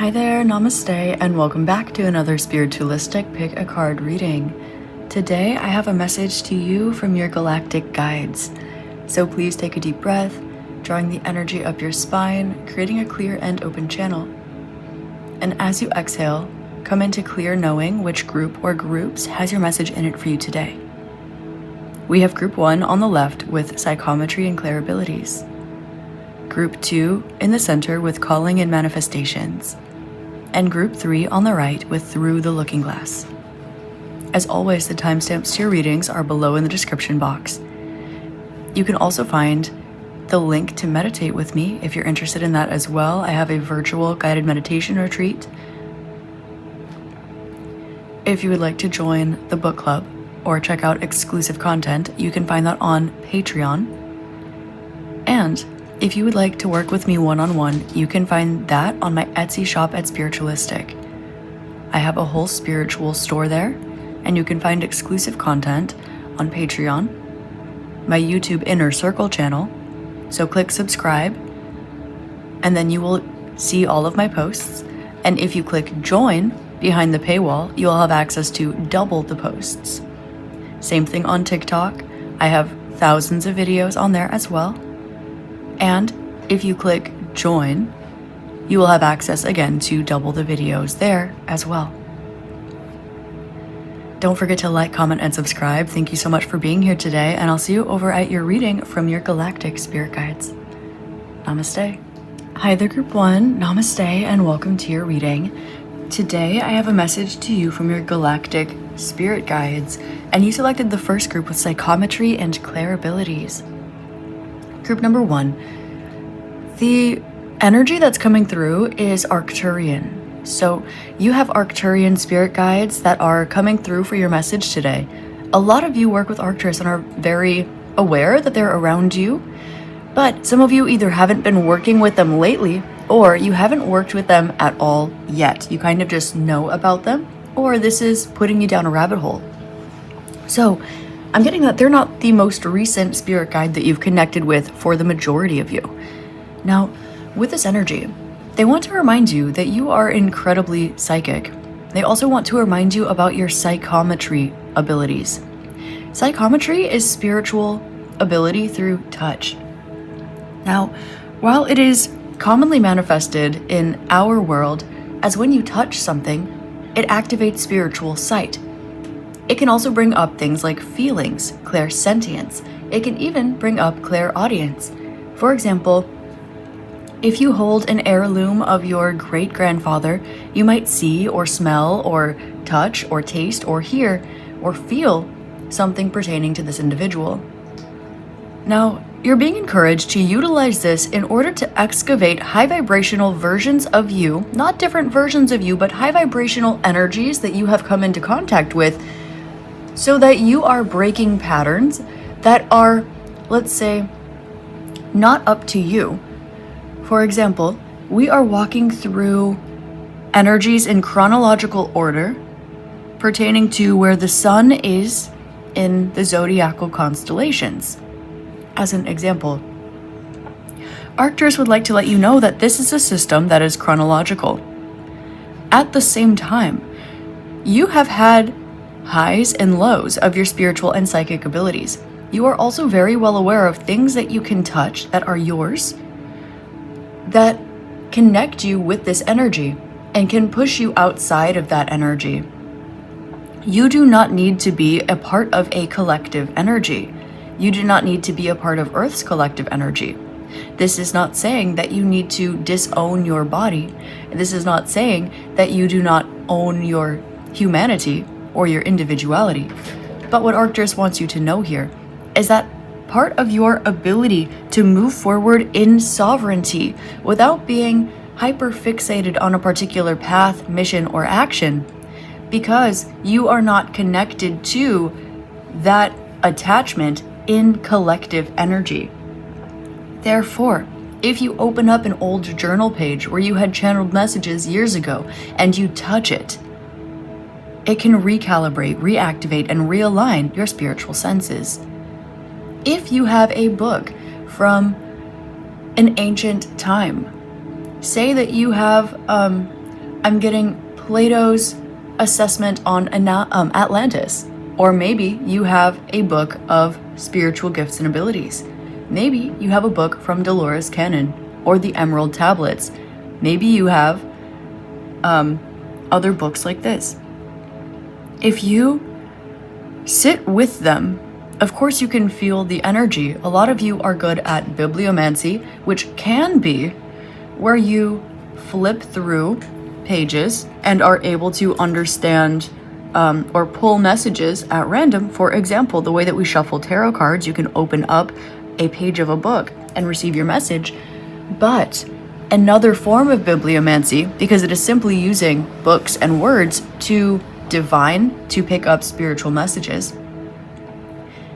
Hi there, namaste, and welcome back to another Spiritualistik Pick a Card reading. Today I have a message to you from your galactic guides. So please take a deep breath, drawing the energy up your spine, creating a clear and open channel. And as you exhale, come into clear knowing which group or groups has your message in it for you today. We have Group 1 on the left with Psychometry and Clairabilities. Group 2 in the center with Calling and Manifestations. And Group 3 on the right with Through the Looking Glass. As always, the timestamps to your readings are below in the description box. You can also find the link to meditate with me if you're interested in that as well. I have a virtual guided meditation retreat. If you would like to join the book club or check out exclusive content, you can find that on Patreon. And if you would like to work with me one-on-one, you can find that on my Etsy shop at Spiritualistik. I have a whole spiritual store there, and you can find exclusive content on Patreon, my YouTube Inner Circle channel, so click subscribe, and then you will see all of my posts, and if you click join behind the paywall, you'll have access to double the posts. Same thing on TikTok. I have thousands of videos on there as well. And if you click join, you will have access again to double the videos there as well. Don't forget to like, comment, and subscribe. Thank you so much for being here today, and I'll see you over at your reading from your galactic spirit guides. Namaste. Hi there, Group 1. Namaste, and welcome to your reading. Today, I have a message to you from your galactic spirit guides, and you selected the first group with Psychometry and Clairabilities. Group number 1, the energy that's coming through is Arcturian. So you have Arcturian spirit guides that are coming through for your message today. A lot of you work with Arcturus and are very aware that they're around you, but some of you either haven't been working with them lately or you haven't worked with them at all yet. You kind of just know about them, or this is putting you down a rabbit hole. So I'm getting that they're not the most recent spirit guide that you've connected with for the majority of you. Now, with this energy, they want to remind you that you are incredibly psychic. They also want to remind you about your psychometry abilities. Psychometry is spiritual ability through touch. Now, while it is commonly manifested in our world as when you touch something, it activates spiritual sight. It can also bring up things like feelings, clairsentience. It can even bring up clairaudience. For example, if you hold an heirloom of your great-grandfather, you might see or smell or touch or taste or hear or feel something pertaining to this individual. Now, you're being encouraged to utilize this in order to excavate high vibrational versions of you, not different versions of you, but high vibrational energies that you have come into contact with, so that you are breaking patterns that are, let's say, not up to you. For example, we are walking through energies in chronological order pertaining to where the sun is in the zodiacal constellations. As an example, Arcturus would like to let you know that this is a system that is chronological. At the same time, you have had highs and lows of your spiritual and psychic abilities. You are also very well aware of things that you can touch that are yours, that connect you with this energy and can push you outside of that energy. You do not need to be a part of a collective energy. You do not need to be a part of Earth's collective energy. This is not saying that you need to disown your body. This is not saying that you do not own your humanity or your individuality. But what Arcturus wants you to know here is that part of your ability to move forward in sovereignty without being hyper-fixated on a particular path, mission, or action, because you are not connected to that attachment in collective energy. Therefore, if you open up an old journal page where you had channeled messages years ago and you touch it, it can recalibrate, reactivate, and realign your spiritual senses. If you have a book from an ancient time, say that you have I'm getting Plato's assessment on Atlantis. Or maybe you have a book of spiritual gifts and abilities. Maybe you have a book from Dolores Cannon or the Emerald Tablets. Maybe you have other books like this. If you sit with them, of course you can feel the energy. A lot of you are good at bibliomancy, which can be where you flip through pages and are able to understand or pull messages at random. For example, the way that we shuffle tarot cards, you can open up a page of a book and receive your message. But another form of bibliomancy, because it is simply using books and words to divine, to pick up spiritual messages,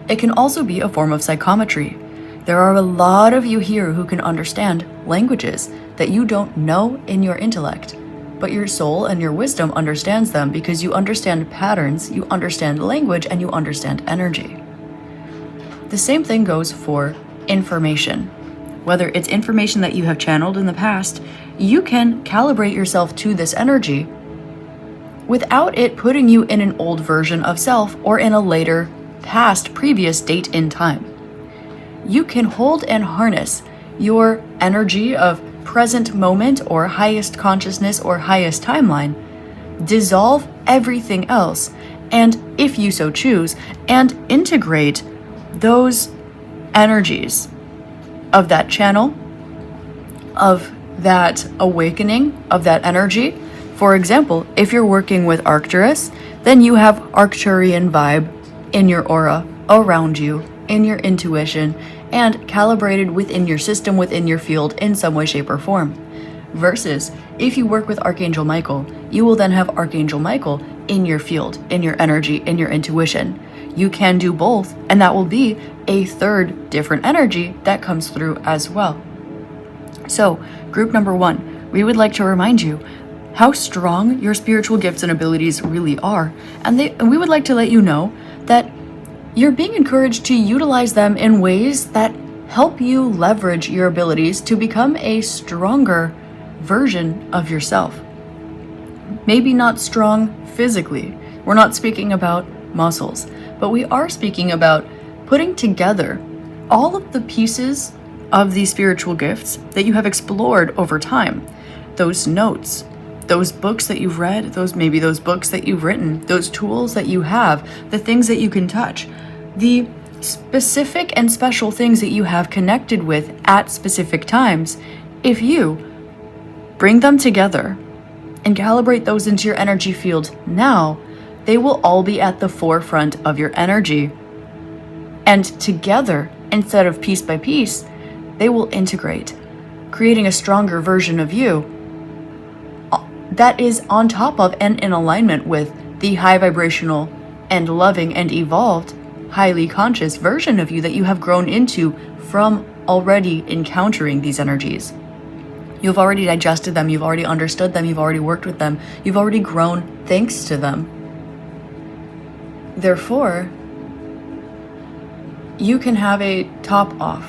it can also be a form of psychometry. There are a lot of you here who can understand languages that you don't know in your intellect, but your soul and your wisdom understands them because you understand patterns, you understand language, and you understand energy. The same thing goes for information. Whether it's information that you have channeled in the past, you can calibrate yourself to this energy without it putting you in an old version of self or in a later, past, previous date in time. You can hold and harness your energy of present moment or highest consciousness or highest timeline, dissolve everything else, and if you so choose, and integrate those energies of that channel, of that awakening, of that energy. For example, if you're working with Arcturus, then you have Arcturian vibe in your aura, around you, in your intuition, and calibrated within your system, within your field in some way, shape, or form. Versus, if you work with Archangel Michael, you will then have Archangel Michael in your field, in your energy, in your intuition. You can do both, and that will be a third different energy that comes through as well. So, group number 1, we would like to remind you how strong your spiritual gifts and abilities really are, and we would like to let you know that you're being encouraged to utilize them in ways that help you leverage your abilities to become a stronger version of yourself. Maybe not strong physically. We're not speaking about muscles, but we are speaking about putting together all of the pieces of these spiritual gifts that you have explored over time. Those notes, those books that you've read, those books that you've written, those tools that you have, the things that you can touch, the specific and special things that you have connected with at specific times. If you bring them together and calibrate those into your energy field now, they will all be at the forefront of your energy. And together, instead of piece by piece, they will integrate, creating a stronger version of you that is on top of and in alignment with the high vibrational and loving and evolved, highly conscious version of you that you have grown into from already encountering these energies. You've already digested them, you've already understood them, you've already worked with them, you've already grown thanks to them. Therefore, you can have a top off.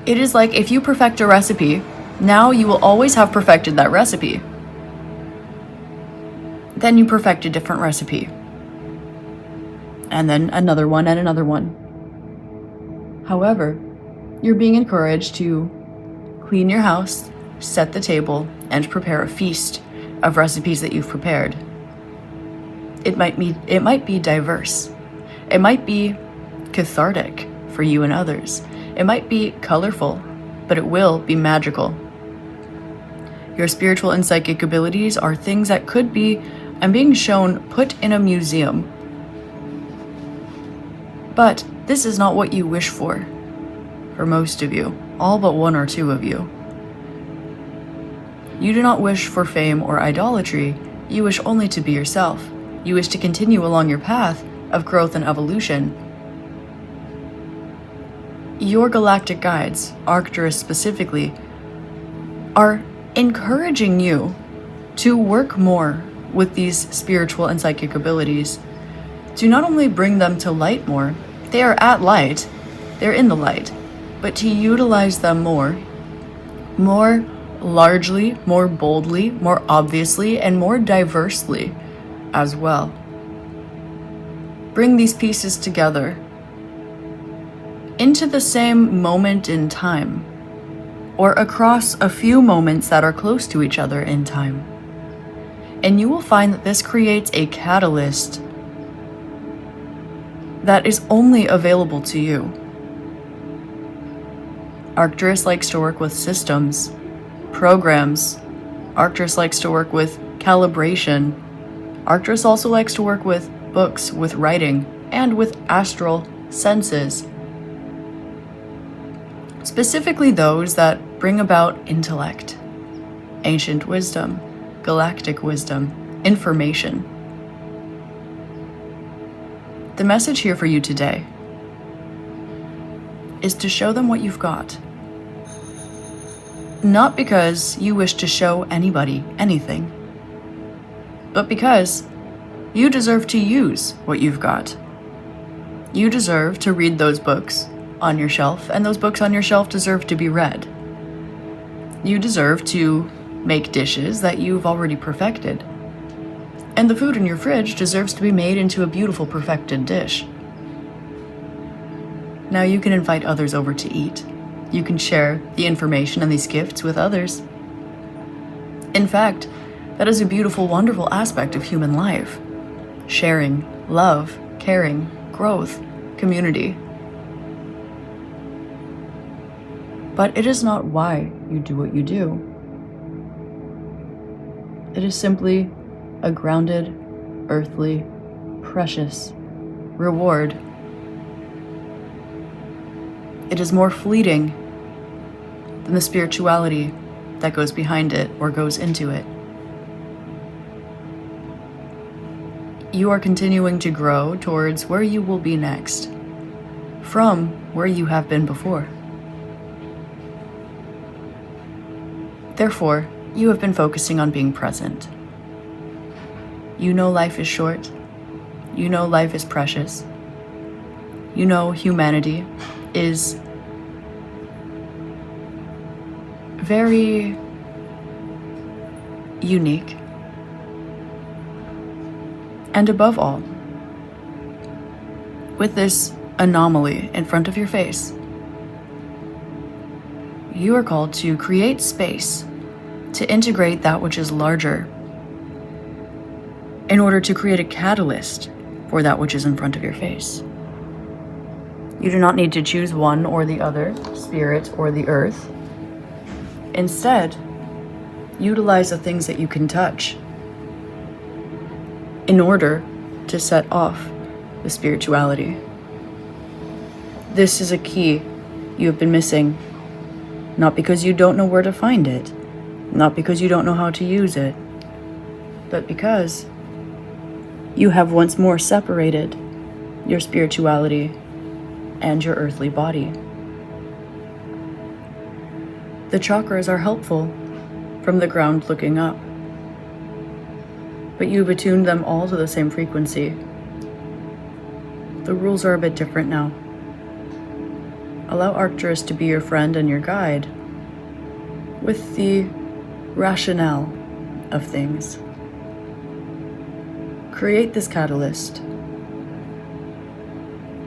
It is like if you perfect a recipe, now you will always have perfected that recipe. Then you perfect a different recipe. And then another one and another one. However, you're being encouraged to clean your house, set the table, and prepare a feast of recipes that you've prepared. It might be diverse. It might be cathartic for you and others. It might be colorful, but it will be magical. Your spiritual and psychic abilities are things that could be, I'm being shown, put in a museum. But this is not what you wish for most of you, all but 1 or 2 of you. You do not wish for fame or idolatry, you wish only to be yourself. You wish to continue along your path of growth and evolution. Your galactic guides, Arcturus specifically, are encouraging you to work more with these spiritual and psychic abilities, to not only bring them to light more, they are at light, they're in the light, but to utilize them more largely, more boldly, more obviously, and more diversely as well. Bring these pieces together into the same moment in time, or across a few moments that are close to each other in time. And you will find that this creates a catalyst that is only available to you. Arcturus likes to work with systems, programs. Arcturus likes to work with calibration. Arcturus also likes to work with books, with writing, and with astral senses. Specifically those that bring about intellect, ancient wisdom, galactic wisdom, information. The message here for you today is to show them what you've got. Not because you wish to show anybody anything, but because you deserve to use what you've got. You deserve to read those books on your shelf, and those books on your shelf deserve to be read. You deserve to make dishes that you've already perfected. And the food in your fridge deserves to be made into a beautiful, perfected dish. Now you can invite others over to eat. You can share the information and these gifts with others. In fact, that is a beautiful, wonderful aspect of human life. Sharing, love, caring, growth, community. But it is not why you do what you do. It is simply a grounded, earthly, precious reward. It is more fleeting than the spirituality that goes behind it or goes into it. You are continuing to grow towards where you will be next, from where you have been before. Therefore, you have been focusing on being present. You know life is short. You know life is precious. You know humanity is very unique. And above all, with this anomaly in front of your face, you are called to create space to integrate that which is larger in order to create a catalyst for that which is in front of your face. You do not need to choose one or the other, spirit or the earth. Instead, utilize the things that you can touch in order to set off the spirituality. This is a key you have been missing, not because you don't know where to find it, not because you don't know how to use it, but because you have once more separated your spirituality and your earthly body. The chakras are helpful from the ground looking up, but you've attuned them all to the same frequency. The rules are a bit different now. Allow Arcturus to be your friend and your guide with the rationale of things. Create this catalyst.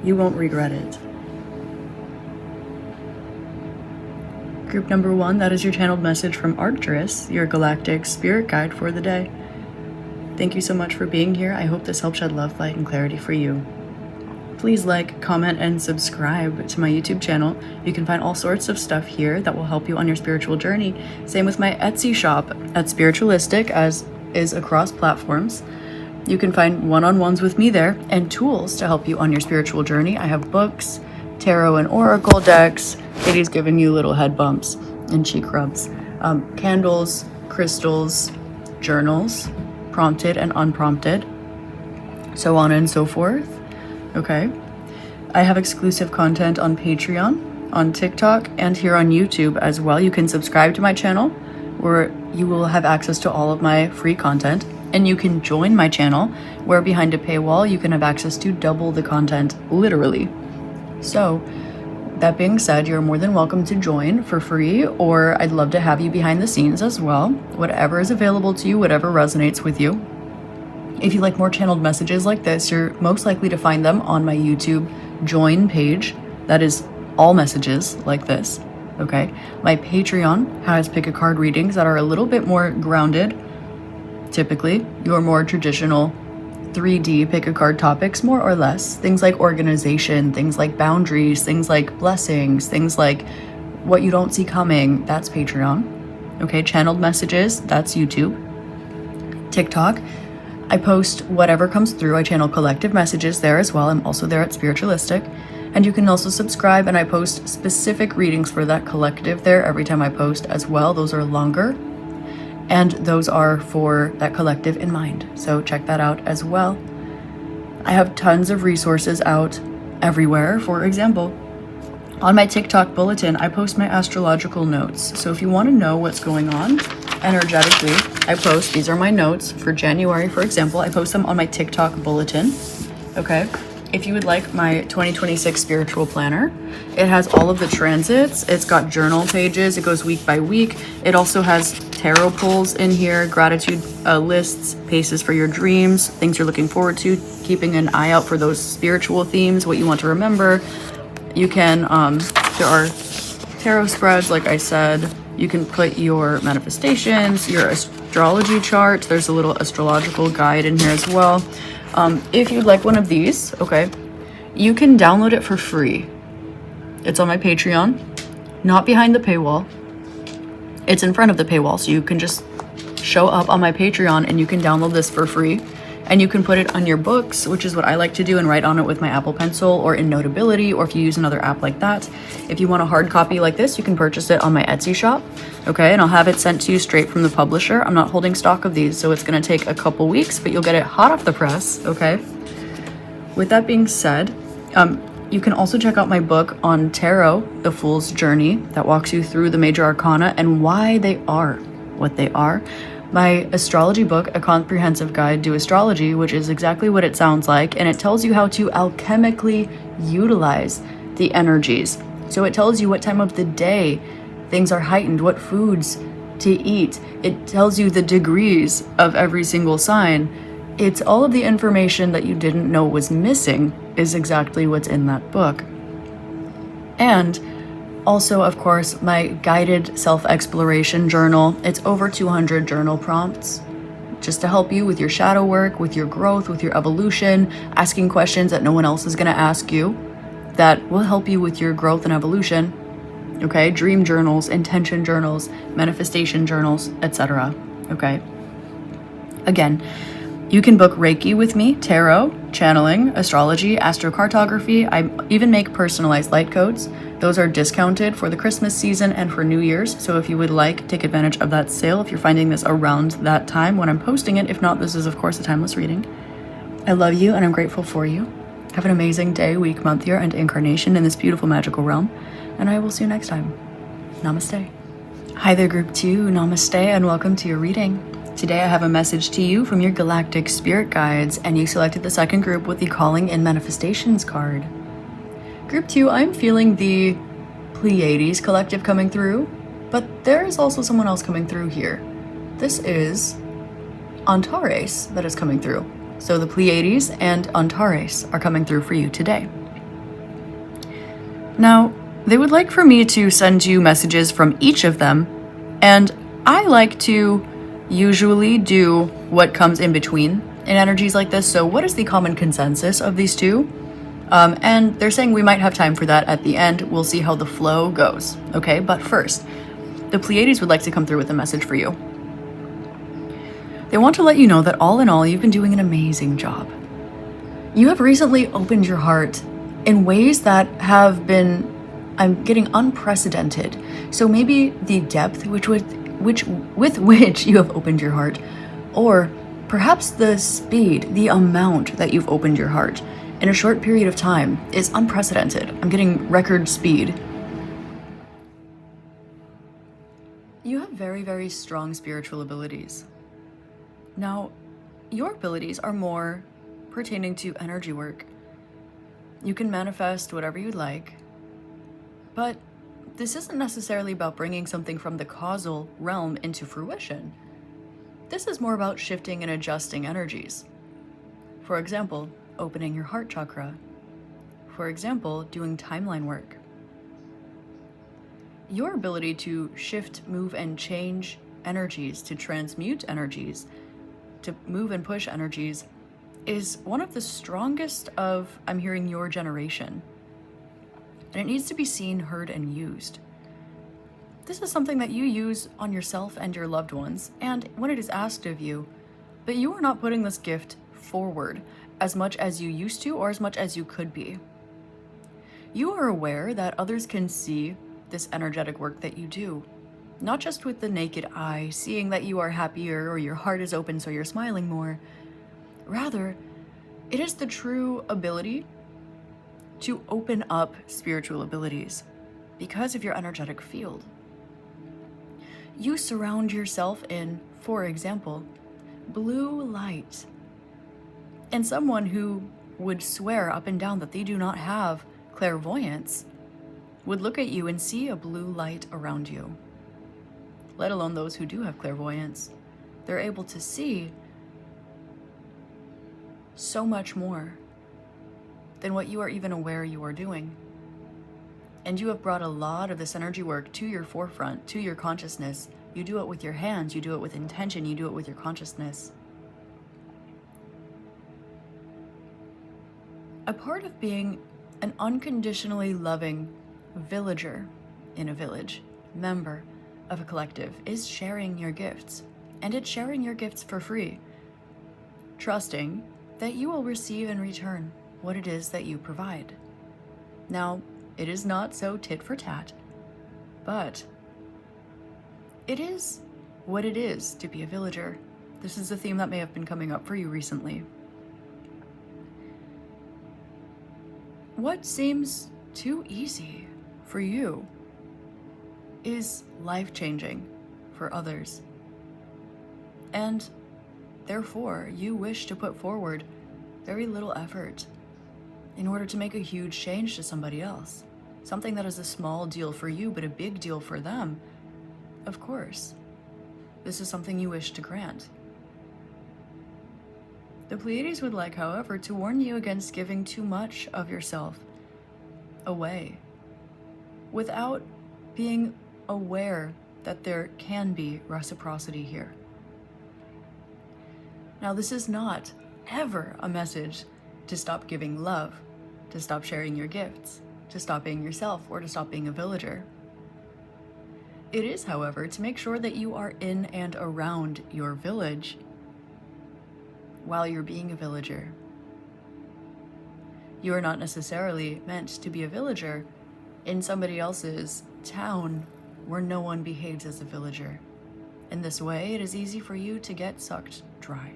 You won't regret it. Group number 1, that is your channeled message from Arcturus, your galactic spirit guide for the day. Thank you so much for being here. I hope this helped shed love, light, and clarity for you. Please like, comment, and subscribe to my YouTube channel. You can find all sorts of stuff here that will help you on your spiritual journey. Same with my Etsy shop at Spiritualistik, as is across platforms. You can find one-on-ones with me there and tools to help you on your spiritual journey. I have books, tarot and oracle decks. Katie's giving you little head bumps and cheek rubs. Candles, crystals, journals, prompted and unprompted, so on and so forth. Okay. I have exclusive content on Patreon, on TikTok, and here on YouTube as well. You can subscribe to my channel where you will have access to all of my free content, and you can join my channel where behind a paywall you can have access to double the content, literally. So That being said, you're more than welcome to join for free, or I'd love to have you behind the scenes as well. Whatever is available to you, whatever resonates with you. If you like more channeled messages like this, you're most likely to find them on my YouTube join page. That is all messages like this, okay? My Patreon has pick a card readings that are a little bit more grounded. Typically, your more traditional 3D pick a card topics, more or less. Things like organization, things like boundaries, things like blessings, things like what you don't see coming, that's Patreon. Okay, channeled messages, that's YouTube. TikTok, I post whatever comes through. I channel collective messages there as well. I'm also there at Spiritualistik. And you can also subscribe, and I post specific readings for that collective there every time I post as well. Those are longer, and those are for that collective in mind. So check that out as well. I have tons of resources out everywhere. For example, on my TikTok bulletin, I post my astrological notes. So if you want to know what's going on energetically, I post, these are my notes for January, for example. I post them on my TikTok bulletin, okay? If you would like my 2026 spiritual planner, it has all of the transits. It's got journal pages. It goes week by week. It also has tarot pulls in here, gratitude lists, paces for your dreams, things you're looking forward to, keeping an eye out for those spiritual themes, what you want to remember. You can, there are tarot spreads, like I said. You can put your manifestations, your astrology chart. There's a little astrological guide in here as well. If you'd like one of these, okay, you can download it for free. It's on my Patreon, not behind the paywall. It's in front of the paywall, so you can just show up on my Patreon and you can download this for free. And you can put it on your books, which is what I like to do, and write on it with my Apple Pencil or in Notability, or if you use another app like that. If you want a hard copy like this, you can purchase it on my Etsy shop, okay? And I'll have it sent to you straight from the publisher. I'm not holding stock of these, so it's gonna take a couple weeks, but you'll get it hot off the press, okay? With that being said, you can also check out my book on tarot, The Fool's Journey, that walks you through the major arcana and why they are what they are. My astrology book, A Comprehensive Guide to Astrology, which is exactly what it sounds like, and it tells you how to alchemically utilize the energies. So it tells you what time of the day things are heightened, what foods to eat. It tells you the degrees of every single sign. It's all of the information that you didn't know was missing is exactly what's in that book. And also, of course, my guided self-exploration journal. It's over 200 journal prompts just to help you with your shadow work, with your growth, with your evolution, asking questions that no one else is going to ask you that will help you with your growth and evolution. Okay, dream journals, intention journals, manifestation journals, etc. Okay. Again, you can book Reiki with me, tarot, channeling, astrology, astrocartography. I even make personalized light codes. Those are discounted for the Christmas season and for New Year's. So if you would like, take advantage of that sale if you're finding this around that time when I'm posting it. If not, this is of course a timeless reading. I love you and I'm grateful for you. Have an amazing day, week, month, year, and incarnation in this beautiful magical realm. And I will see you next time. Namaste. Hi there, group 2. Namaste and welcome to your reading. Today I have a message to you from your Galactic Spirit Guides, and you selected the second group with the Calling in Manifestations card. Group 2, I'm feeling the Pleiades collective coming through, but there is also someone else coming through here. This is Antares that is coming through. So the Pleiades and Antares are coming through for you today. Now, they would like for me to send you messages from each of them, and I like to usually do what comes in between in energies like this. So what is the common consensus of these two? And they're saying we might have time for that at the end. We'll see how the flow goes. Okay, but first, the Pleiades would like to come through with a message for you. They want to let you know that all in all, you've been doing an amazing job. You have recently opened your heart in ways that have been, I'm getting unprecedented. So maybe the depth with which you have opened your heart, or perhaps the speed, the amount that you've opened your heart in a short period of time is unprecedented. I'm getting record speed. You have very, very strong spiritual abilities. Now, your abilities are more pertaining to energy work. You can manifest whatever you'd like. But this isn't necessarily about bringing something from the causal realm into fruition. This is more about shifting and adjusting energies. For example, opening your heart chakra. For example, doing timeline work. Your ability to shift, move, and change energies, to transmute energies, to move and push energies, is one of the strongest of, I'm hearing, your generation. And it needs to be seen, heard, and used. This is something that you use on yourself and your loved ones, and when it is asked of you, but you are not putting this gift forward as much as you used to or as much as you could be. You are aware that others can see this energetic work that you do, not just with the naked eye, seeing that you are happier or your heart is open so you're smiling more. Rather, it is the true ability to open up spiritual abilities because of your energetic field. You surround yourself in, for example, blue light. And someone who would swear up and down that they do not have clairvoyance would look at you and see a blue light around you. Let alone those who do have clairvoyance. They're able to see so much more than what you are even aware you are doing. And you have brought a lot of this energy work to your forefront, to your consciousness. You do it with your hands, you do it with intention, you do it with your consciousness. A part of being an unconditionally loving villager in a village, member of a collective, is sharing your gifts. And it's sharing your gifts for free, trusting that you will receive in return what it is that you provide. Now, it is not so tit for tat, but it is what it is to be a villager. This is a theme that may have been coming up for you recently. What seems too easy for you is life-changing for others. And therefore, you wish to put forward very little effort in order to make a huge change to somebody else. Something that is a small deal for you, but a big deal for them. Of course, this is something you wish to grant. The Pleiades would like, however, to warn you against giving too much of yourself away without being aware that there can be reciprocity here. Now, this is not ever a message to stop giving love, to stop sharing your gifts, to stop being yourself, or to stop being a villager. It is, however, to make sure that you are in and around your village while you're being a villager. You are not necessarily meant to be a villager in somebody else's town where no one behaves as a villager. In this way, it is easy for you to get sucked dry.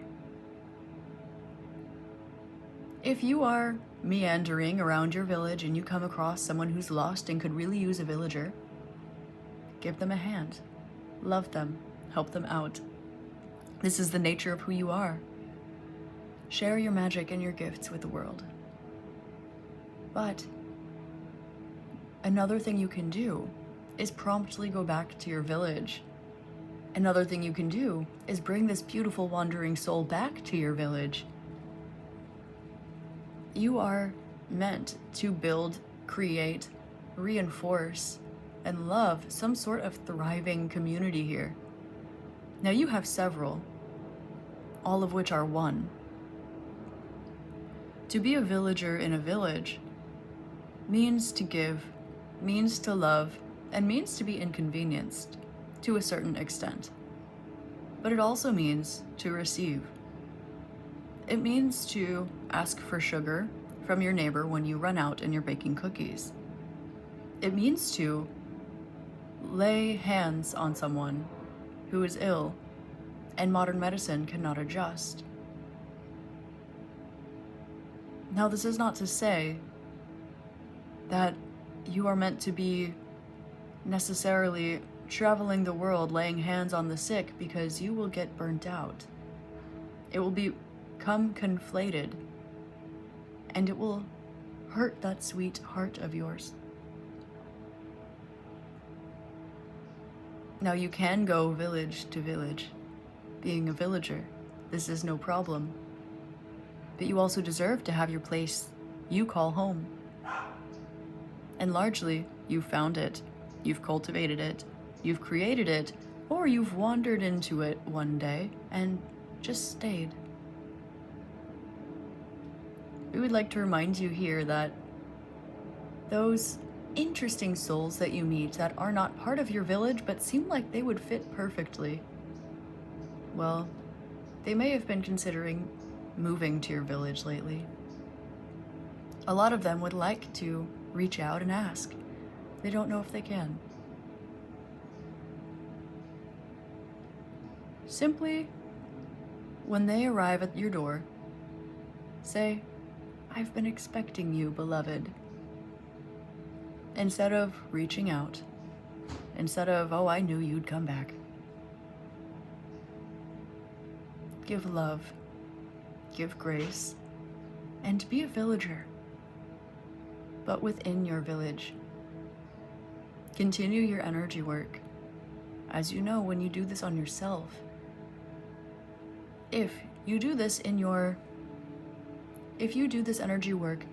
If you are meandering around your village and you come across someone who's lost and could really use a villager, give them a hand, love them, help them out. This is the nature of who you are. Share your magic and your gifts with the world. But another thing you can do is promptly go back to your village. Another thing you can do is bring this beautiful wandering soul back to your village. You are meant to build, create, reinforce, and love some sort of thriving community here. Now you have several, all of which are one. To be a villager in a village means to give, means to love, and means to be inconvenienced to a certain extent. But it also means to receive. It means to ask for sugar from your neighbor when you run out and you're baking cookies. It means to lay hands on someone who is ill and modern medicine cannot adjust. Now, this is not to say that you are meant to be necessarily traveling the world laying hands on the sick, because you will get burnt out. It will become conflated, and it will hurt that sweet heart of yours. Now you can go village to village, being a villager. This is no problem. But you also deserve to have your place you call home. And largely, you've found it, you've cultivated it, you've created it, or you've wandered into it one day and just stayed. We would like to remind you here that those interesting souls that you meet that are not part of your village but seem like they would fit perfectly, well, they may have been considering moving to your village lately. A lot of them would like to reach out and ask. They don't know if they can. Simply, when they arrive at your door, say, "I've been expecting you, beloved." Instead of reaching out, instead of, "Oh, I knew you'd come back." Give love, give grace, and be a villager, but within your village. Continue your energy work. As you know, when you do this on yourself, if you do this energy work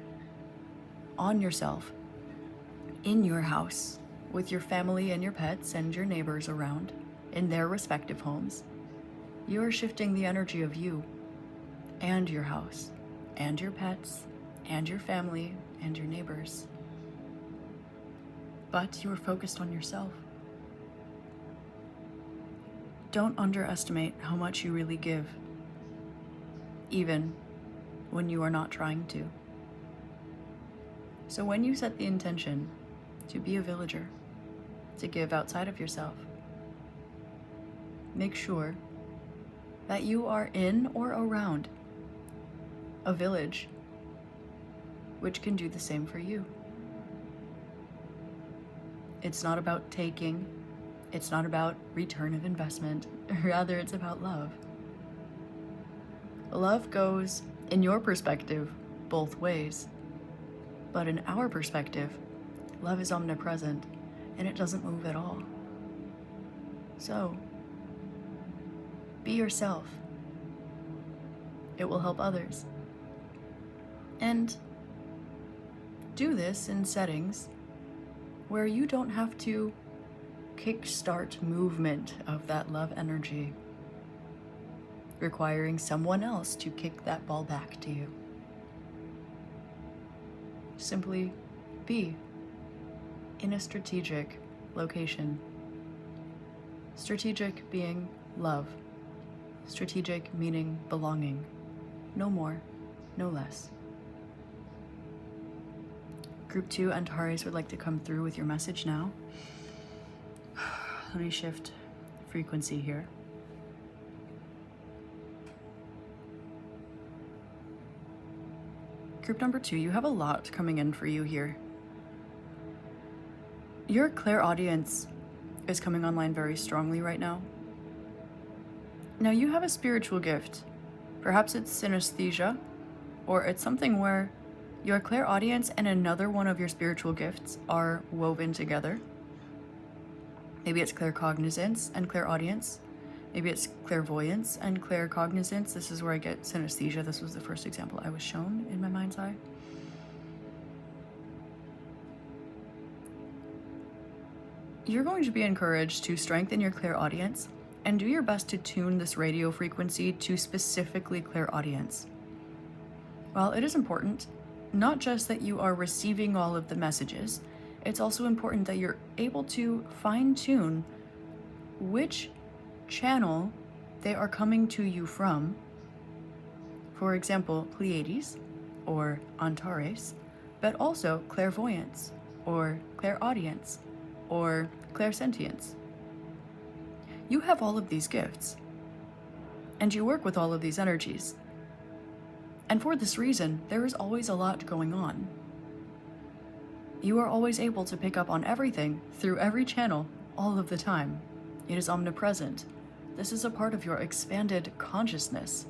on yourself, in your house, with your family and your pets and your neighbors around, in their respective homes, you are shifting the energy of you and your house and your pets and your family and your neighbors. But you are focused on yourself. Don't underestimate how much you really give, even when you are not trying to. So when you set the intention to be a villager, to give outside of yourself, make sure that you are in or around a village which can do the same for you. It's not about taking, it's not about return of investment, rather it's about love. Love goes, in your perspective, both ways. But in our perspective, love is omnipresent and it doesn't move at all. So, be yourself. It will help others. And do this in settings where you don't have to kickstart movement of that love energy, requiring someone else to kick that ball back to you. Simply be in a strategic location. Strategic being love. Strategic meaning belonging. No more, no less. Group 2 Antares would like to come through with your message now. Let me shift frequency here. Group number 2, you have a lot coming in for you here. Your clairaudience is coming online very strongly right now. Now you have a spiritual gift. Perhaps it's synesthesia, or it's something where your clairaudience and another one of your spiritual gifts are woven together. Maybe it's claircognizance and clairaudience. Maybe it's clairvoyance and claircognizance. This is where I get synesthesia. This was the first example I was shown in my mind's eye. You're going to be encouraged to strengthen your clairaudience and do your best to tune this radio frequency to specifically clairaudience. While it is important, not just that you are receiving all of the messages, it's also important that you're able to fine-tune which channel they are coming to you from. For example, Pleiades or Antares, but also clairvoyance or clairaudience or clairsentience. You have all of these gifts, and you work with all of these energies. And for this reason, there is always a lot going on. You are always able to pick up on everything through every channel all of the time. It is omnipresent. This is a part of your expanded consciousness,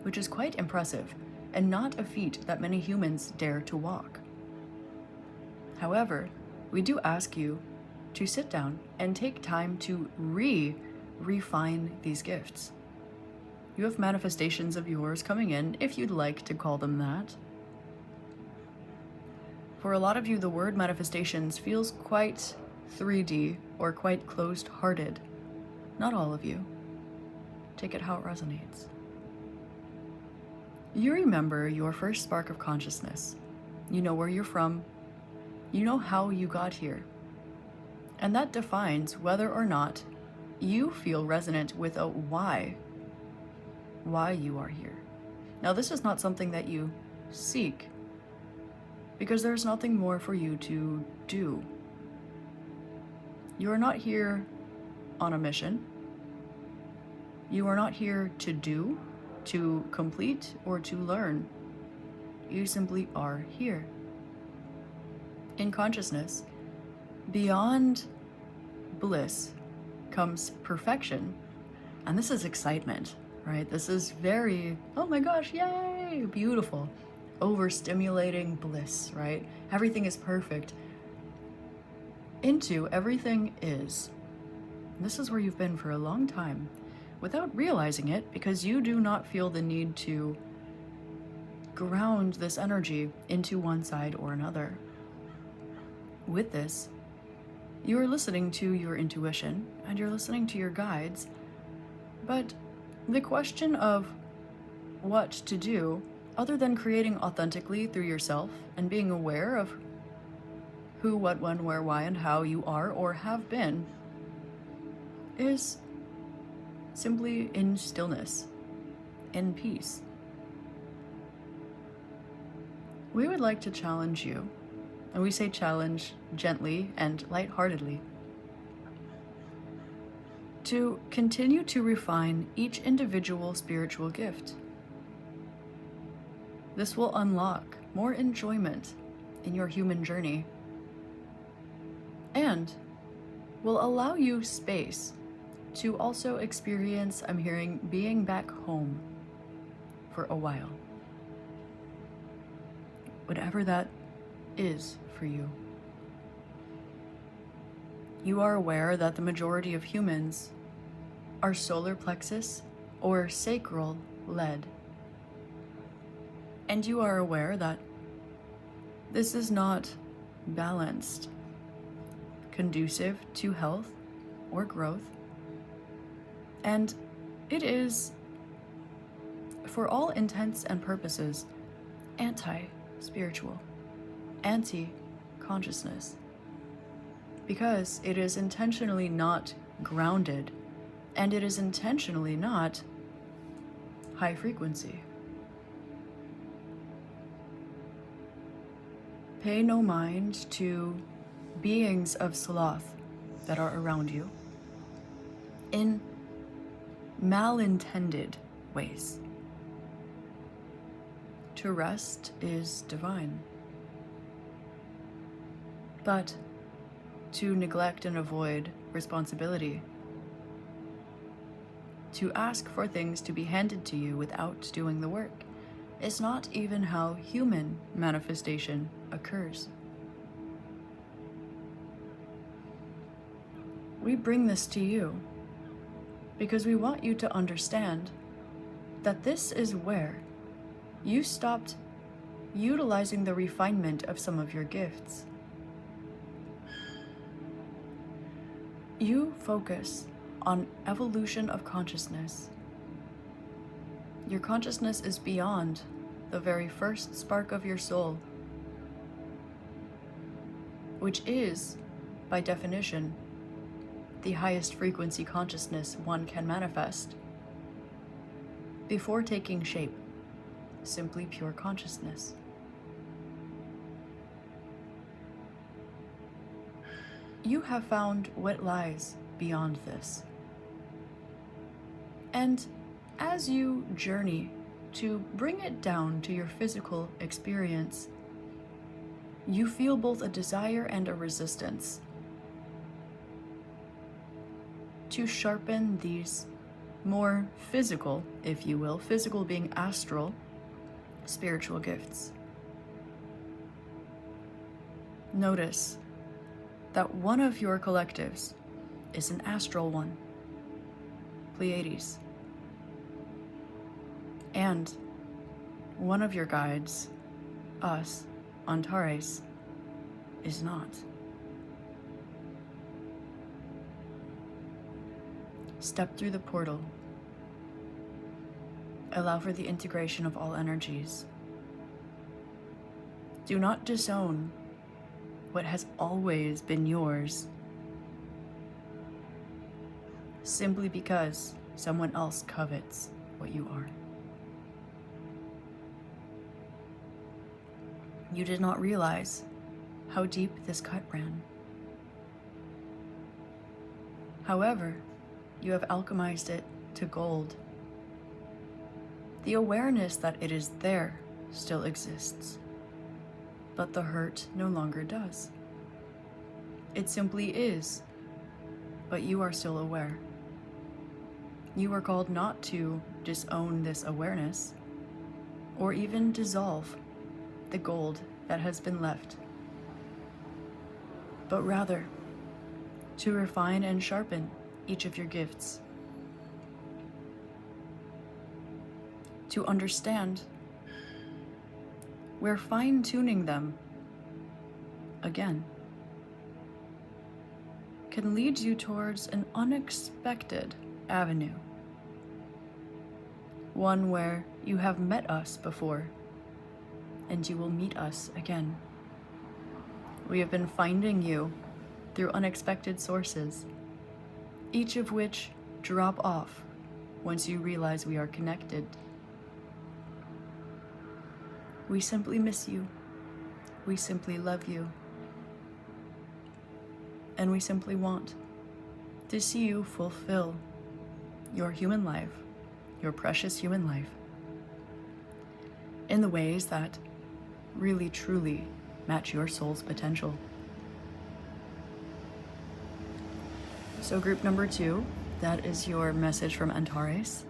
which is quite impressive and not a feat that many humans dare to walk. However, we do ask you to sit down and take time to refine these gifts. You have manifestations of yours coming in, if you'd like to call them that. For a lot of you, the word manifestations feels quite 3D or quite closed-hearted. Not all of you. Take it how it resonates. You remember your first spark of consciousness. You know where you're from. You know how you got here. And that defines whether or not you feel resonant with a why you are here. Now, this is not something that you seek, because there's nothing more for you to do. You are not here on a mission. You are not here to do, to complete, or to learn. You simply are here. In consciousness, beyond bliss comes perfection. And this is excitement, right? This is very, oh my gosh, yay, beautiful, overstimulating bliss, right? Everything is perfect. Into everything is. This is where you've been for a long time without realizing it, because you do not feel the need to ground this energy into one side or another. With this, you are listening to your intuition and you're listening to your guides, but the question of what to do, other than creating authentically through yourself and being aware of who, what, when, where, why, and how you are or have been, is simply in stillness, in peace. We would like to challenge you, and we say challenge gently and lightheartedly, to continue to refine each individual spiritual gift. This will unlock more enjoyment in your human journey and will allow you space to also experience, I'm hearing, being back home for a while. Whatever that is for you. You are aware that the majority of humans are solar plexus or sacral led. And you are aware that this is not balanced, conducive to health or growth. And it is, for all intents and purposes, anti-spiritual, anti-consciousness, because it is intentionally not grounded, and it is intentionally not high frequency. Pay no mind to beings of sloth that are around you in malintended ways. To rest is divine, but to neglect and avoid responsibility, to ask for things to be handed to you without doing the work, is not even how human manifestation occurs. We bring this to you because we want you to understand that this is where you stopped utilizing the refinement of some of your gifts. You focus on evolution of consciousness. Your consciousness is beyond the very first spark of your soul, which is, by definition, the highest frequency consciousness one can manifest. Before taking shape, simply pure consciousness. You have found what lies beyond this. And as you journey to bring it down to your physical experience, you feel both a desire and a resistance to sharpen these more physical, if you will, physical being astral, spiritual gifts. Notice that one of your collectives is an astral one, Pleiades, and one of your guides, us, Antares, is not. Step through the portal. Allow for the integration of all energies. Do not disown what has always been yours simply because someone else covets what you are. You did not realize how deep this cut ran. However, you have alchemized it to gold. The awareness that it is there still exists, but the hurt no longer does. It simply is, but you are still aware. You are called not to disown this awareness, or even dissolve the gold that has been left, but rather to refine and sharpen each of your gifts, to understand where fine-tuning them again can lead you towards an unexpected avenue, one where you have met us before and you will meet us again. We have been finding you through unexpected sources, each of which drop off once you realize we are connected. We simply miss you. We simply love you. And we simply want to see you fulfill your human life, your precious human life, in the ways that really truly match your soul's potential. So group number 2, that is your message from Antares.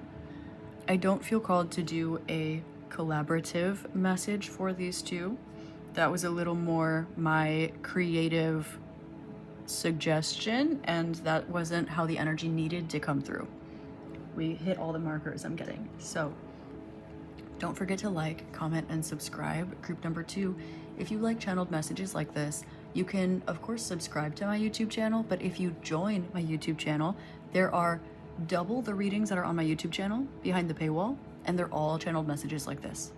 I don't feel called to do a collaborative message for these two. That was a little more my creative suggestion, and that wasn't how the energy needed to come through. We hit all the markers I'm getting. So don't forget to like, comment, and subscribe. Group number 2, if you like channeled messages like this, you can of course subscribe to my YouTube channel, but if you join my YouTube channel, there are double the readings that are on my YouTube channel behind the paywall, and they're all channeled messages like this.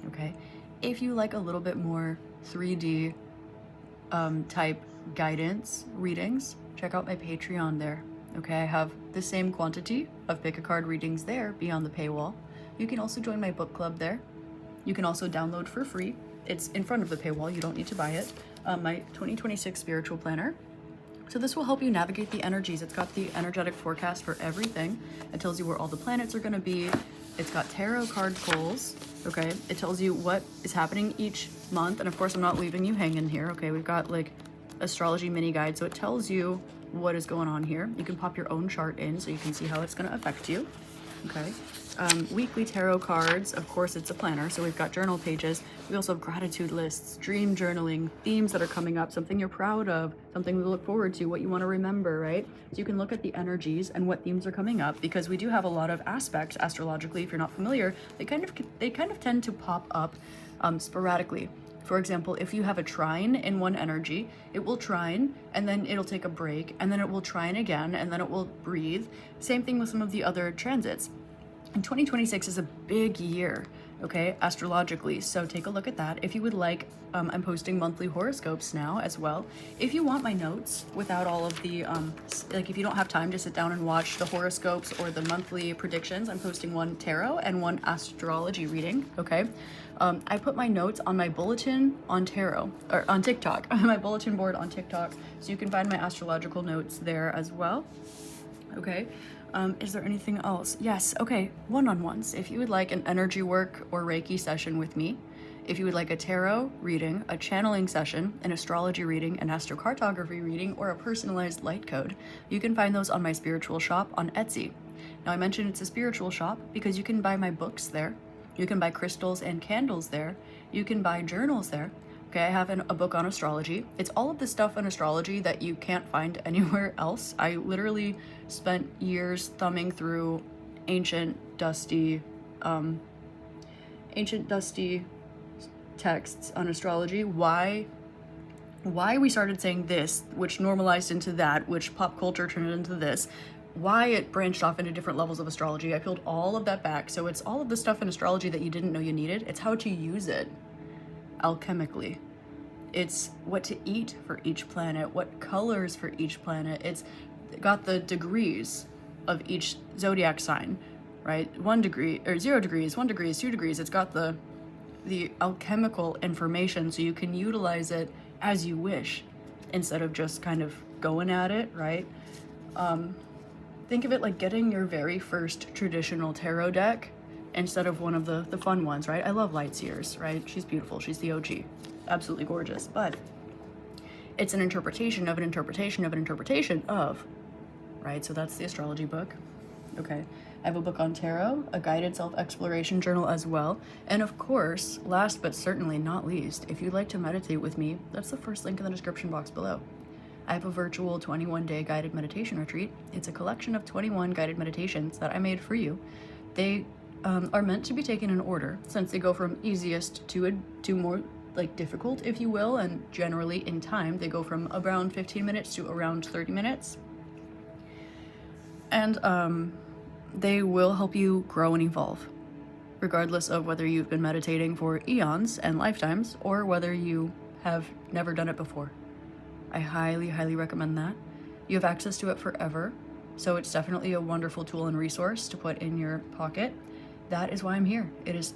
Okay? If you like a little bit more 3D type guidance readings, check out my Patreon there. Okay, I have the same quantity of pick a card readings there beyond the paywall. You can also join my book club there. You can also download for free. It's in front of the paywall, you don't need to buy it. My 2026 spiritual planner. So this will help you navigate the energies. It's got the energetic forecast for everything. It tells you where all the planets are going to be. It's got tarot card pulls. Okay, it tells you what is happening each month, and of course I'm not leaving you hanging here. Okay, we've got like astrology mini guide, so it tells you what is going on here. You can pop your own chart in so you can see how it's going to affect you. Okay, weekly tarot cards, of course it's a planner, so we've got journal pages. We also have gratitude lists, dream journaling, themes that are coming up, something you're proud of, something we look forward to, what you want to remember, right? So you can look at the energies and what themes are coming up, because we do have a lot of aspects astrologically. If you're not familiar, they kind of tend to pop up sporadically. For example, if you have a trine in one energy, it will trine and then it'll take a break, and then it will trine again, and then it will breathe. Same thing with some of the other transits. And 2026 is a big year, okay, astrologically, so take a look at that. If you would like, I'm posting monthly horoscopes now as well. If you want my notes without all of the, like if you don't have time to sit down and watch the horoscopes or the monthly predictions, I'm posting one tarot and one astrology reading, okay? I put my notes on my bulletin on tarot, or on TikTok, my bulletin board on TikTok, so you can find my astrological notes there as well, okay? Is there anything else? Yes, okay, one-on-ones. If you would like an energy work or Reiki session with me, if you would like a tarot reading, a channeling session, an astrology reading, an astrocartography reading, or a personalized light code, you can find those on my spiritual shop on Etsy. Now I mentioned it's a spiritual shop because you can buy my books there, you can buy crystals and candles there, you can buy journals there, Okay, I have a book on astrology. It's all of the stuff in astrology that you can't find anywhere else. I literally spent years thumbing through ancient, dusty texts on astrology. Why we started saying this, which normalized into that, which pop culture turned into this, why it branched off into different levels of astrology. I peeled all of that back. So it's all of the stuff in astrology that you didn't know you needed. It's how to use it alchemically. It's what to eat for each planet, what colors for each planet. It's got the degrees of each zodiac sign, right? 1 degree or 0 degrees, 1 degree, 2 degrees. It's got the alchemical information so you can utilize it as you wish instead of just kind of going at it, right? Think of it like getting your very first traditional tarot deck instead of one of the fun ones, right? I love Lightseers, right? She's beautiful. She's the OG. Absolutely gorgeous. But it's an interpretation of an interpretation of an interpretation of, right? So that's the astrology book. Okay. I have a book on tarot, a guided self-exploration journal as well. And of course, last but certainly not least, if you'd like to meditate with me, that's the first link in the description box below. I have a virtual 21-day guided meditation retreat. It's a collection of 21 guided meditations that I made for you. They are meant to be taken in order, since they go from easiest to more like difficult, if you will, and generally in time they go from around 15 minutes to around 30 minutes. And they will help you grow and evolve, regardless of whether you've been meditating for eons and lifetimes or whether you have never done it before. I highly, highly recommend that. You have access to it forever, so it's definitely a wonderful tool and resource to put in your pocket. That is why I'm here. It is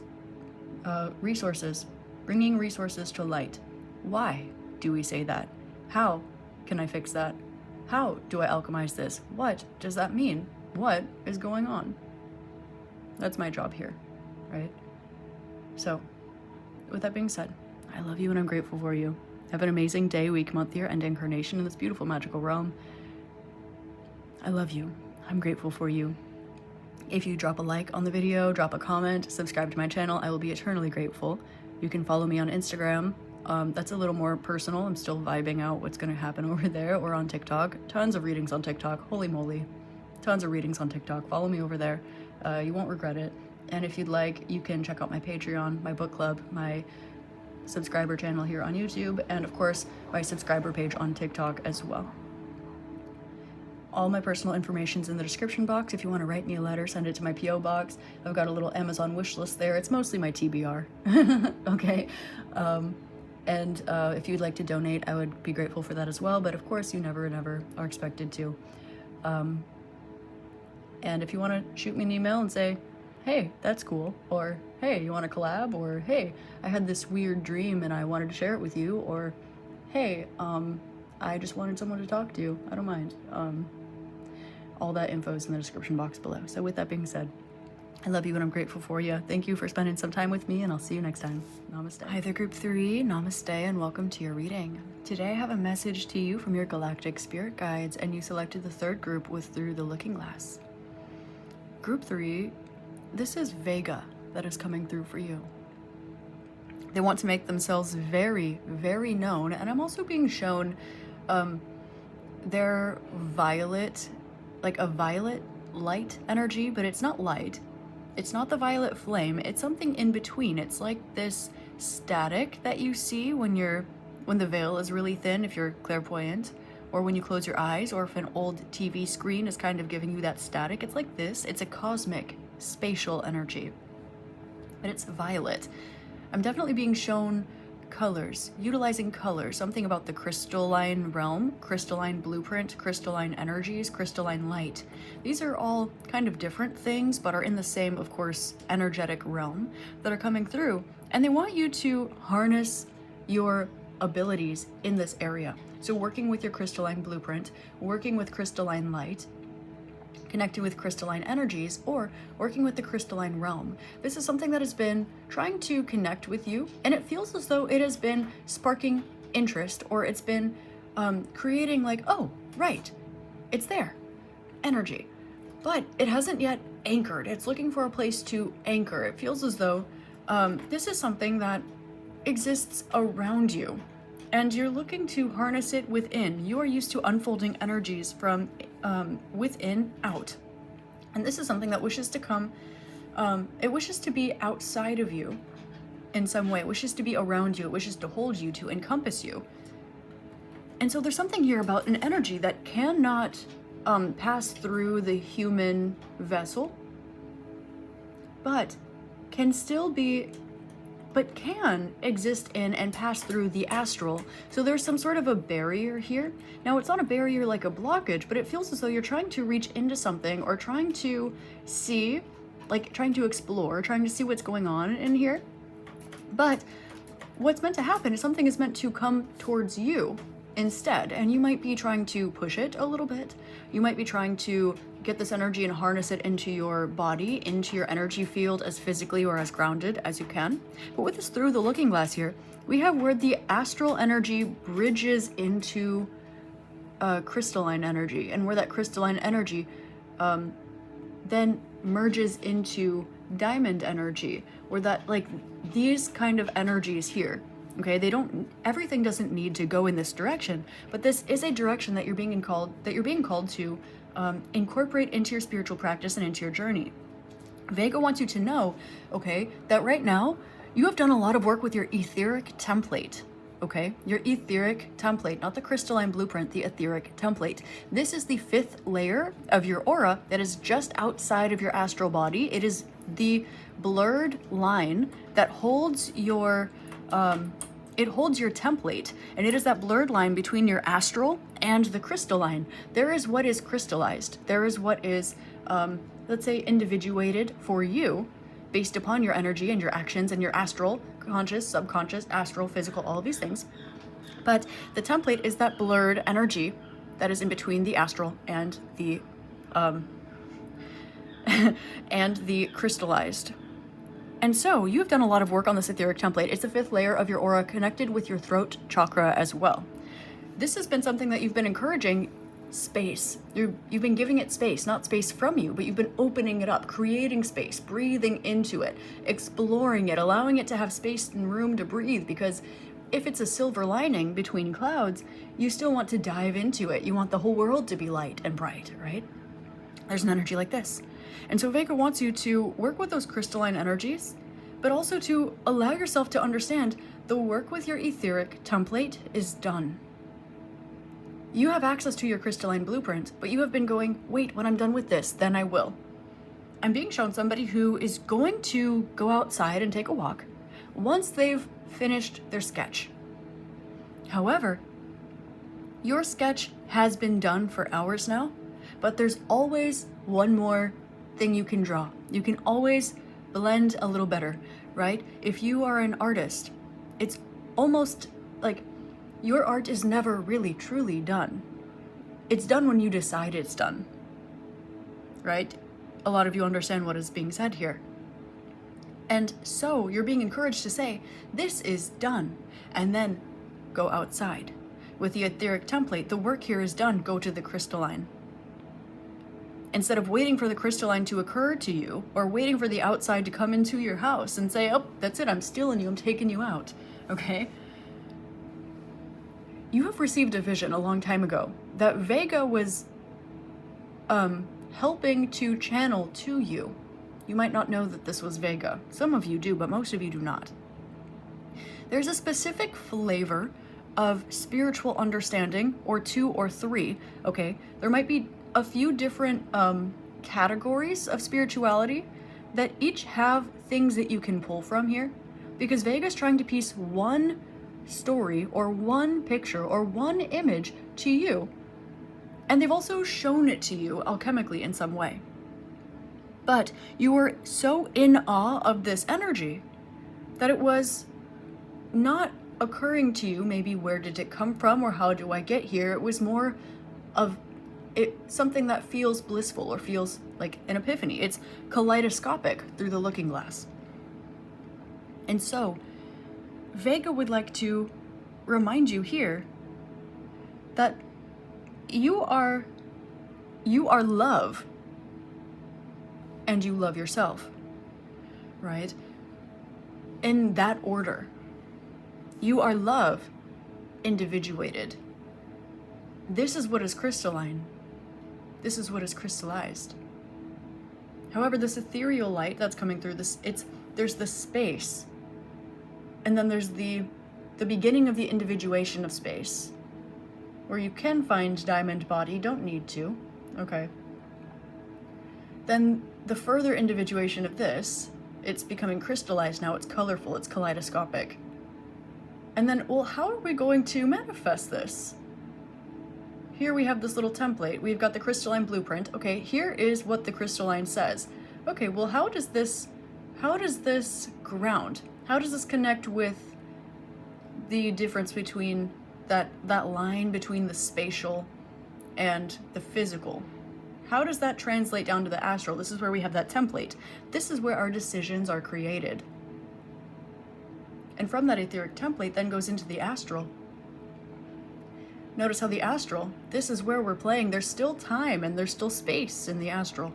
resources, bringing resources to light. Why do we say that? How can I fix that? How do I alchemize this? What does that mean? What is going on? That's my job here, right? So, with that being said, I love you and I'm grateful for you. Have an amazing day, week, month, year, and incarnation in this beautiful magical realm. I love you. I'm grateful for you. If you drop a like on the video, drop a comment, subscribe to my channel, I will be eternally grateful. You can follow me on Instagram. That's a little more personal. I'm still vibing out what's going to happen over there, or on TikTok. Tons of readings on TikTok. Holy moly. Tons of readings on TikTok. Follow me over there. You won't regret it. And if you'd like, you can check out my Patreon, my book club, my subscriber channel here on YouTube, and of course, my subscriber page on TikTok as well. All my personal information's in the description box. If you want to write me a letter, send it to my P.O. box. I've got a little Amazon wish list there. It's mostly my TBR. Okay? And if you'd like to donate, I would be grateful for that as well. But of course, you never are expected to. And if you want to shoot me an email and say, hey, that's cool, or hey, you want to collab, or hey, I had this weird dream and I wanted to share it with you, or hey, I just wanted someone to talk to. I don't mind. All that info is in the description box below. So with that being said, I love you and I'm grateful for you. Thank you for spending some time with me, and I'll see you next time. Namaste. Hi there, Group 3. Namaste and welcome to your reading. Today I have a message to you from your galactic spirit guides, and you selected the third group with Through the Looking Glass. Group 3, this is Vega that is coming through for you. They want to make themselves very, very known, and I'm also being shown their violet, like a violet light energy, but it's not light. It's not the violet flame. It's something in between. It's like this static that you see when the veil is really thin, if you're clairvoyant, or when you close your eyes, or if an old TV screen is kind of giving you that static. It's like this. It's a cosmic, spatial energy, but it's violet. I'm definitely being shown colors, utilizing colors, something about the crystalline realm, crystalline blueprint, crystalline energies, crystalline light. These are all kind of different things, but are in the same, of course, energetic realm that are coming through. And they want you to harness your abilities in this area. So working with your crystalline blueprint, working with crystalline light, connecting with crystalline energies, or working with the crystalline realm. This is something that has been trying to connect with you, and it feels as though it has been sparking interest, or it's been creating like, oh, right, it's there, energy. But it hasn't yet anchored. It's looking for a place to anchor. It feels as though this is something that exists around you, and you're looking to harness it within. You are used to unfolding energies from within out. And this is something that wishes to come, it wishes to be outside of you in some way. It wishes to be around you. It wishes to hold you, to encompass you. And so there's something here about an energy that cannot pass through the human vessel, but can exist in and pass through the astral. So there's some sort of a barrier here. Now, it's not a barrier like a blockage, but it feels as though you're trying to reach into something, or trying to see, like trying to explore, trying to see what's going on in here. But what's meant to happen is something is meant to come towards you instead, and you might be trying to push it a little bit. You might be trying to get this energy and harness it into your body, into your energy field, as physically or as grounded as you can. But with this through the looking glass here, we have where the astral energy bridges into crystalline energy, and where that crystalline energy then merges into diamond energy, where that, like, these kind of energies here, okay, everything doesn't need to go in this direction, but this is a direction that you're being called to incorporate into your spiritual practice and into your journey. Vega wants you to know, okay, that right now you have done a lot of work with your etheric template. Okay, your etheric template, not the crystalline blueprint, the etheric template. This is the 5th layer of your aura that is just outside of your astral body. It is the blurred line that holds your template, and it is that blurred line between your astral and the crystalline. There is what is crystallized. There is what is, let's say, individuated for you based upon your energy and your actions and your astral, conscious, subconscious, astral, physical, all of these things. But the template is that blurred energy that is in between the astral and the and the crystallized. And so you have done a lot of work on this etheric template. It's the 5th layer of your aura, connected with your throat chakra as well. This has been something that you've been encouraging space. You've been giving it space, not space from you, but you've been opening it up, creating space, breathing into it, exploring it, allowing it to have space and room to breathe, because if it's a silver lining between clouds, you still want to dive into it. You want the whole world to be light and bright, right? There's an energy like this. And so Vega wants you to work with those crystalline energies, but also to allow yourself to understand the work with your etheric template is done. You have access to your crystalline blueprint, but you have been going, wait, when I'm done with this, then I will. I'm being shown somebody who is going to go outside and take a walk once they've finished their sketch. However, your sketch has been done for hours now, but there's always one more thing you can draw. You can always blend a little better, right? If you are an artist, it's almost like your art is never really truly done. It's done when you decide it's done, right? A lot of you understand what is being said here. And so you're being encouraged to say, this is done, and then go outside. With the etheric template, the work here is done, go to the crystalline. Instead of waiting for the crystalline to occur to you, or waiting for the outside to come into your house and say, oh, that's it, I'm stealing you, I'm taking you out, okay? You have received a vision a long time ago that Vega was helping to channel to you. You might not know that this was Vega. Some of you do, but most of you do not. There's a specific flavor of spiritual understanding, or 2 or 3, okay? There might be a few different categories of spirituality that each have things that you can pull from here, because Vega's trying to piece one story or one picture or one image to you, and they've also shown it to you alchemically in some way. But you were so in awe of this energy that it was not occurring to you, maybe where did it come from or how do I get here? It was more of something that feels blissful or feels like an epiphany. It's kaleidoscopic through the looking glass. And so Vega would like to remind you here that you are love, and you love yourself, right? In that order. You are love, individuated. This is what is crystalline. This is what is crystallized. However, this ethereal light that's coming through this, there's the space, and then there's the beginning of the individuation of space, where you can find diamond body, don't need to, okay. Then the further individuation of this, it's becoming crystallized now, it's colorful, it's kaleidoscopic. And then, well, how are we going to manifest this? Here we have this little template. We've got the crystalline blueprint. Okay, here is what the crystalline says. Okay, well, how does this ground? How does this connect with the difference between that line between the spatial and the physical? How does that translate down to the astral? This is where we have that template. This is where our decisions are created. And from that etheric template then goes into the astral. Notice how the astral, this is where we're playing. There's still time and there's still space in the astral.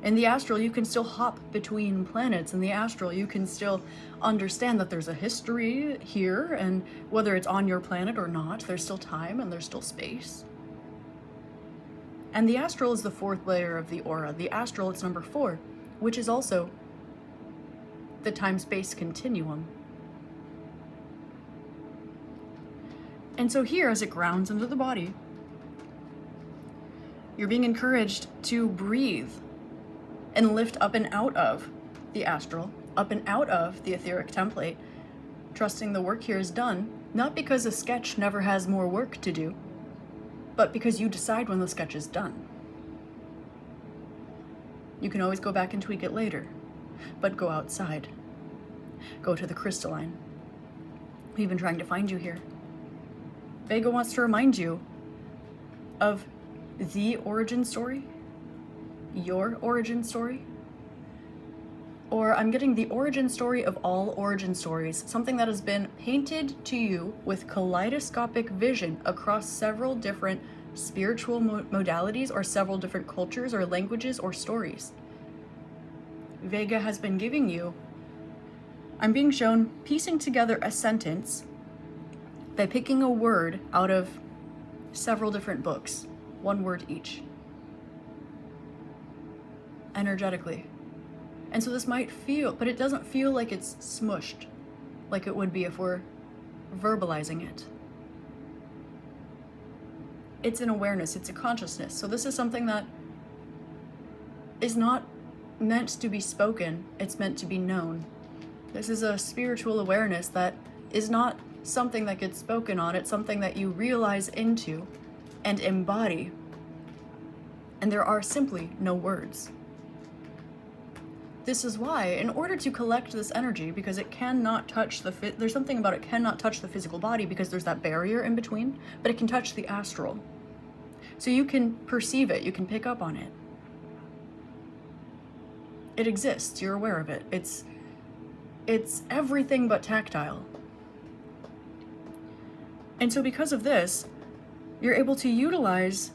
In the astral, you can still hop between planets. In the astral, you can still understand that there's a history here, and whether it's on your planet or not, there's still time and there's still space. And the astral is the fourth layer of the aura. The astral, it's number 4, which is also the time-space continuum. And so here, as it grounds into the body, you're being encouraged to breathe and lift up and out of the astral, up and out of the etheric template, trusting the work here is done, not because a sketch never has more work to do, but because you decide when the sketch is done. You can always go back and tweak it later, but go outside. Go to the crystalline. We've been trying to find you here. Vega wants to remind you of the origin story, your origin story, or I'm getting the origin story of all origin stories, something that has been painted to you with kaleidoscopic vision across several different spiritual modalities or several different cultures or languages or stories. Vega has been giving you, I'm being shown piecing together a sentence by picking a word out of several different books, one word each, energetically. And so this might feel, but it doesn't feel like it's smushed, like it would be if we're verbalizing it. It's an awareness, it's a consciousness. So this is something that is not meant to be spoken, it's meant to be known. This is a spiritual awareness that is not something that gets spoken on, it's something that you realize into and embody. And there are simply no words. This is why, in order to collect this energy, because it cannot touch there's something about it cannot touch the physical body because there's that barrier in between, but it can touch the astral. So you can perceive it, you can pick up on it. It exists, you're aware of it. It's everything but tactile. And so because of this, you're able to utilize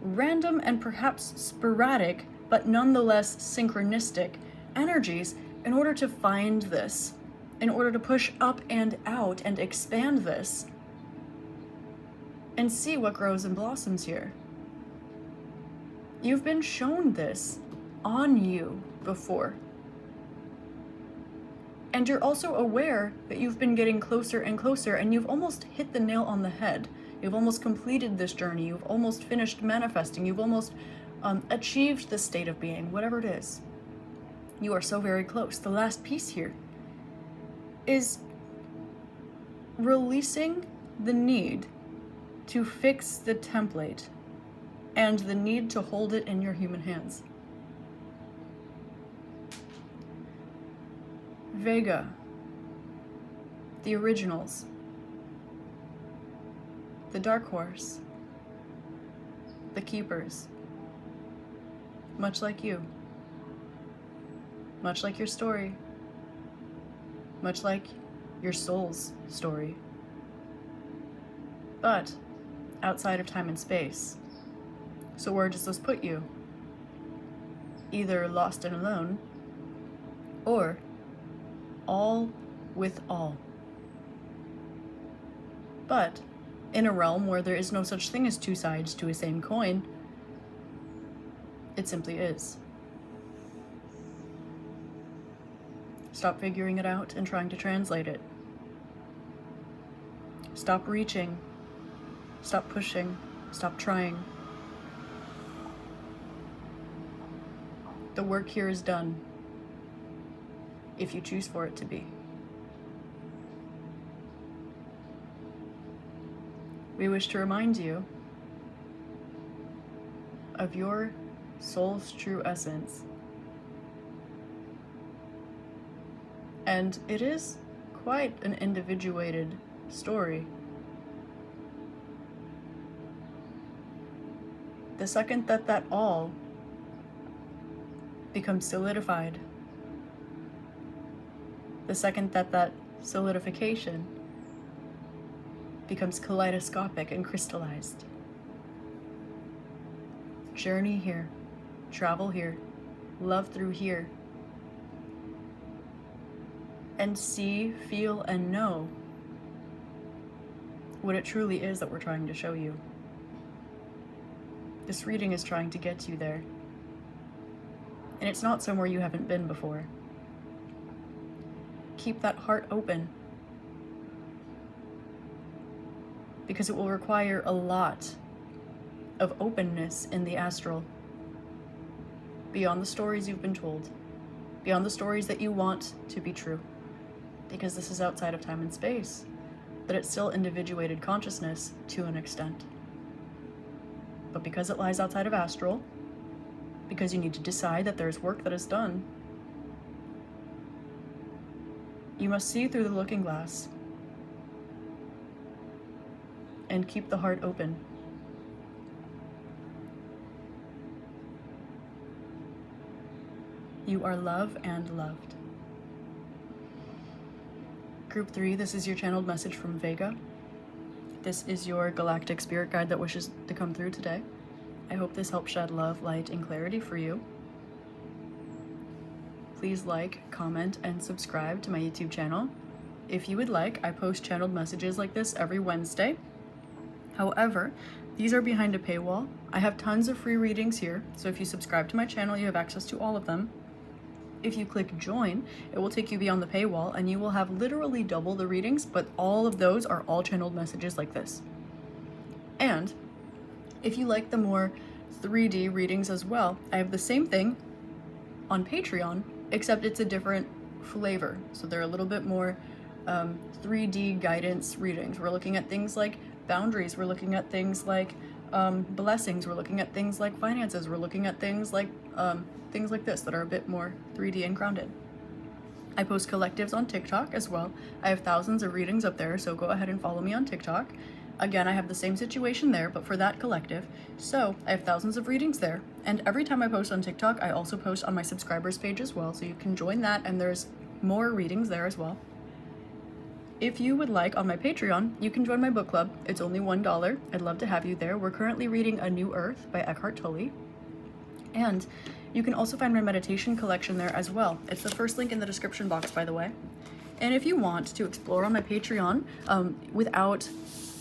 random and perhaps sporadic, but nonetheless synchronistic energies in order to find this, in order to push up and out and expand this, and see what grows and blossoms here. You've been shown this on you before. And you're also aware that you've been getting closer and closer, and you've almost hit the nail on the head. You've almost completed this journey. You've almost finished manifesting. You've almost achieved the state of being, whatever it is. You are so very close. The last piece here is releasing the need to fix the template and the need to hold it in your human hands. Vega, the originals, the dark horse, the keepers, much like you, much like your story, much like your soul's story, but outside of time and space. So where does this put you? Either lost and alone, or all with all. But in a realm where there is no such thing as two sides to a same coin, it simply is. Stop figuring it out and trying to translate it. Stop reaching. Stop pushing. Stop trying. The work here is done, if you choose for it to be. We wish to remind you of your soul's true essence. And it is quite an individuated story. The second that that all becomes solidified, the second that that solidification becomes kaleidoscopic and crystallized, journey here, travel here, love through here, and see, feel, and know what it truly is that we're trying to show you. This reading is trying to get you there. And it's not somewhere you haven't been before. Keep that heart open, because it will require a lot of openness in the astral, beyond the stories you've been told, beyond the stories that you want to be true, because this is outside of time and space, but it's still individuated consciousness to an extent. But because it lies outside of astral, because you need to decide that there's work that is done, you must see through the looking glass and keep the heart open. You are love and loved. Group 3, this is your channeled message from Vega. This is your galactic spirit guide that wishes to come through today. I hope this helps shed love, light, and clarity for you. Please like, comment, and subscribe to my YouTube channel. If you would like, I post channeled messages like this every Wednesday. However, these are behind a paywall. I have tons of free readings here, so if you subscribe to my channel, you have access to all of them. If you click join, it will take you beyond the paywall, and you will have literally double the readings, but all of those are all channeled messages like this. And if you like the more 3D readings as well, I have the same thing on Patreon, except it's a different flavor. So they're a little bit more 3D guidance readings. We're looking at things like boundaries. We're looking at things like blessings. We're looking at things like finances. We're looking at things like this that are a bit more 3D and grounded. I post collectives on TikTok as well. I have thousands of readings up there, so go ahead and follow me on TikTok. Again, I have the same situation there, but for that collective. So I have thousands of readings there. And every time I post on TikTok, I also post on my subscribers page as well. So you can join that, and there's more readings there as well. If you would like, on my Patreon, you can join my book club. It's only $1. I'd love to have you there. We're currently reading A New Earth by Eckhart Tolle. And you can also find my meditation collection there as well. It's the first link in the description box, by the way. And if you want to explore on my Patreon without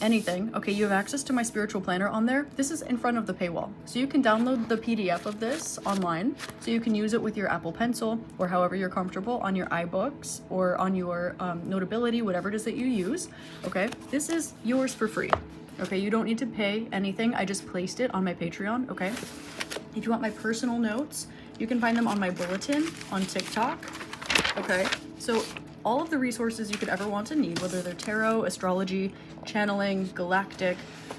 anything, okay, you have access to my spiritual planner on there. This is in front of the paywall, so you can download the PDF of this online, so you can use it with your Apple Pencil or however you're comfortable on your iBooks or on your Notability, whatever it is that you use. Okay, this is yours for free. Okay, you don't need to pay anything. I just placed it on my Patreon. Okay, if you want my personal notes, you can find them on my bulletin on TikTok. Okay, so all of the resources you could ever want to need, whether they're tarot, astrology, channeling, galactic,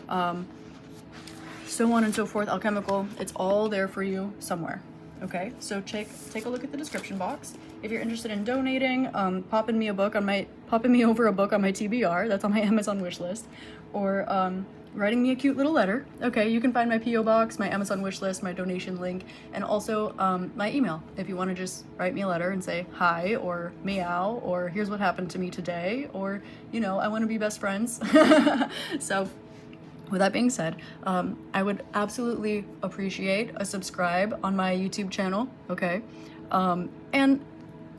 so on and so forth, alchemical, it's all there for you somewhere. Okay, so take a look at the description box. If you're interested in donating, popping me over a book on my TBR, that's on my Amazon wish list, or writing me a cute little letter. Okay, you can find my PO box, my Amazon wish list, my donation link, and also my email. If you want to just write me a letter and say hi, or meow, or here's what happened to me today, or I want to be best friends. So with that being said, I would absolutely appreciate a subscribe on my YouTube channel. Okay, and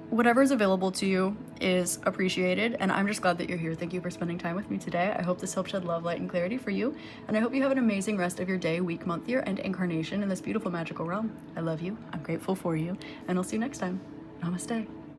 whatever is available to you, is appreciated, and I'm just glad that you're here. Thank you for spending time with me today. I hope this helped shed love, light, and clarity for you, and I hope you have an amazing rest of your day, week, month, year, and incarnation in this beautiful magical realm. I love you, I'm grateful for you, and I'll see you next time. Namaste.